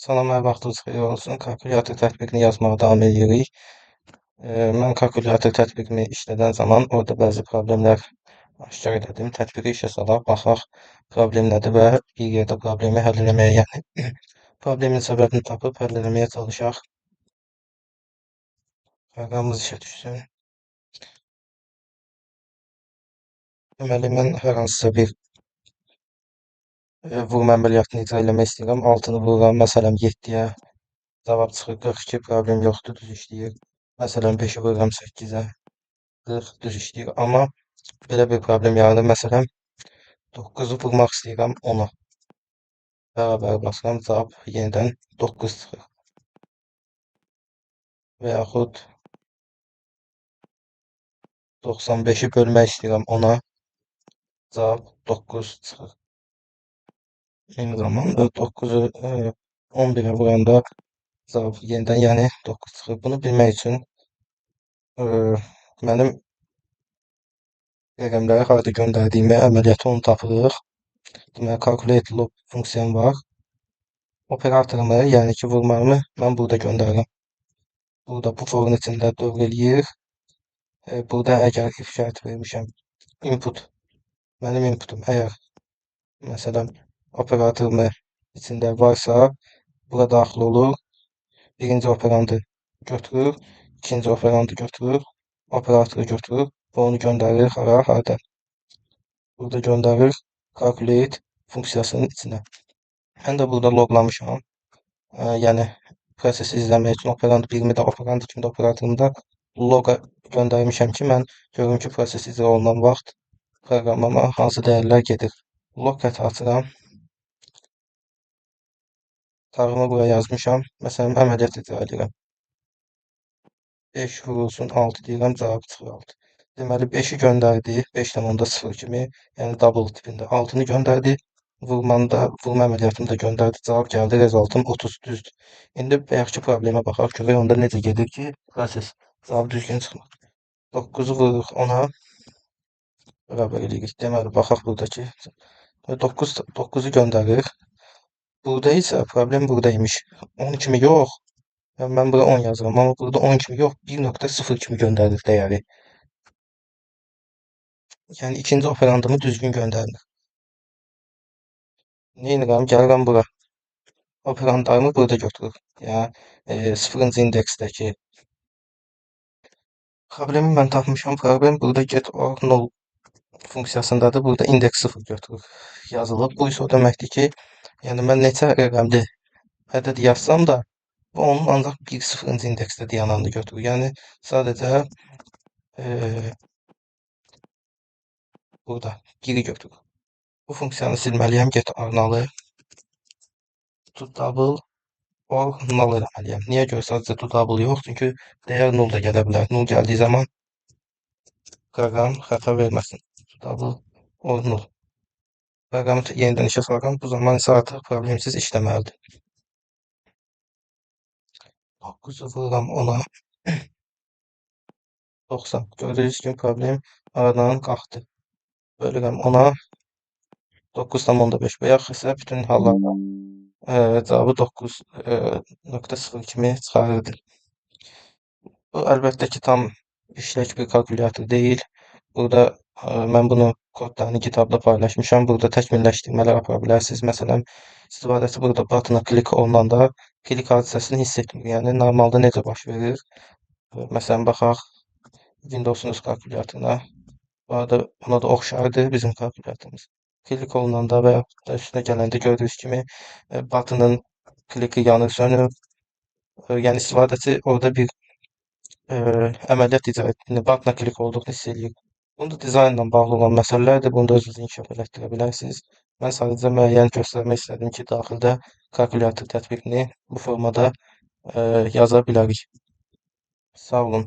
Salam, hər vaxtınız xeyir olsun. Kalkulyator tətbiqini yazmağa davam edirik. Mən kalkulyator tətbiqini işlədən zaman orada bəzi problemlər aşkar elədim. Tətbiqi işə salaq, baxaq problem nədir və bir yerdə problemi həll eləməyə, yəni problemin səbəbini tapıb həll eləməyə çalışaq. Proqramımız işə düşsün. Deməli, mən hər hansısa bir vurma əməliyyatını icra eləmək istəyirəm. 6-nı vururam, məsələn 7-yə cavab çıxır 42, problem yoxdur, düz işləyir. Məsələn 5-i vururam 8-ə, 40 düz işləyir. Amma belə bir problem yaranır. Məsələn 9-u vurmaq istəyirəm 10-a. Bərabər basıram, cavab yenidən 9 çıxır. Və yaxud 95-i bölmək istəyirəm 10-a, cavab 9 çıxır. Eyni zamanda 9-u 11-ə vuranda cavab yenidən, yəni 9 çıxır. Bunu bilmək üçün mənim rəqəmləri harda göndərdiyimi, əməliyyatı onu tapırıq. Deməli, calculate loop funksiyam var. Operatorumu, yəni ki, vurmağımı mən burada göndərirəm. Burada bu forun içində dövr eləyir. Burada əgər if şərti vermişəm, input, mənim inputum əgər, məsələn, operatorumu içində varsa, bura daxil olur. Birinci operandı götürür, ikinci operandı götürür, operatoru götürür və onu göndərir harada. Burada göndərir calculate funksiyasının içinə. Mən də burada loqlamışam. Yəni prosesi izləmək üçün operand 1-mi də operand 2-mi də operatorumda loqa göndərmişəm ki, mən görüm ki, proses icra olunan vaxt proqramıma hansı dəyərlər gedir. Log qəti açıram. Tarımı buraya yazmışam. Məsələn, əməliyyat icra edirəm. 5 vurulsun 6 deyirəm, cavab çıxır 6. Deməli 5-i göndərdi 5,0 kimi, yəni double tipində. 6-nı göndərdi, vurma əməliyyatını da göndərdi, cavab gəldi, rezultatım 30 düzdür. İndi bayaqki problemə baxaq, görək onda necə gedir ki, proses cavab düzgün çıxmır. 9-u vururuq 10-a, bərabər edirik. Deməli, baxaq buradakı 9-u göndərir. Burada isə problem buradaymış. 10 kimi yox. Yəni mən bura 10 yazıram, amma burada 10 kimi yox, 1,0 kimi göndərir dəyəri. Yəni ikinci operandımı düzgün göndərmir. Neynirəm? Gəlirəm bura. Operandlarımı burada götürür. Yəni 0-cı indeksdəki problemi mən tapmışam. Problem burada get or null funksiyasındadır. Burada indeks 0 götürür. Yazılıb. Bu isə o deməkdir ki, yəni mən neçə rəqəmli ədəd yazsam da, bu onun ancaq 1-0-cı indeksdə dayananını götürür. Yəni sadəcə burada 1-i götürür. Bu funksiyanı silməliyəm. Get arnalı to double or null eləməliyəm. Niyə görə sadəcə to double yox? Çünki dəyər 0 da gələ bilər. 0 gəldiyi zaman proqram xəta verməsin. To double or null. Proqramı yenidən işə salıram. Bu zaman isə artıq problemsiz işləməlidir. 9-u vururam 10-a. 90. Gördüyünüz kimi problem aradan qalxdı. Bölürəm 10-a. 9,5 və yaxud isə bütün hallarda cavabı 9,0 kimi çıxarırdı. Bu əlbəttə ki, tam işlək bir kalkulyator deyil. Burada mən bunu kodlarını kitabda paylaşmışam. Burada təkmilləşdirmələr apara bilərsiniz. Məsələn, istifadəçi burada butona klik olunanda klik hadisəsini hiss etmir. Yəni normalda necə baş verir? Məsələn, baxaq Windows'un kalkulyatoruna. Bu arada ona da oxşardır bizim kalkulyatorumuz. Klik olunanda və yaxud da üstünə gələndə gördüyünüz kimi buttonun kliki yanır, sönür. Yəni istifadəçi orada bir əməliyyat icra etdiyini, buttona klik olduğunu hiss eləyir. Bunu da dizaynla bağlı olan məsələlərdir. Bunu da özünüz inkişaf elətdirə bilərsiniz. Mən sadəcə müəyyən göstərmək istədim ki, daxildə kalkulyator tətbiqini bu formada yaza bilərik. Sağ olun.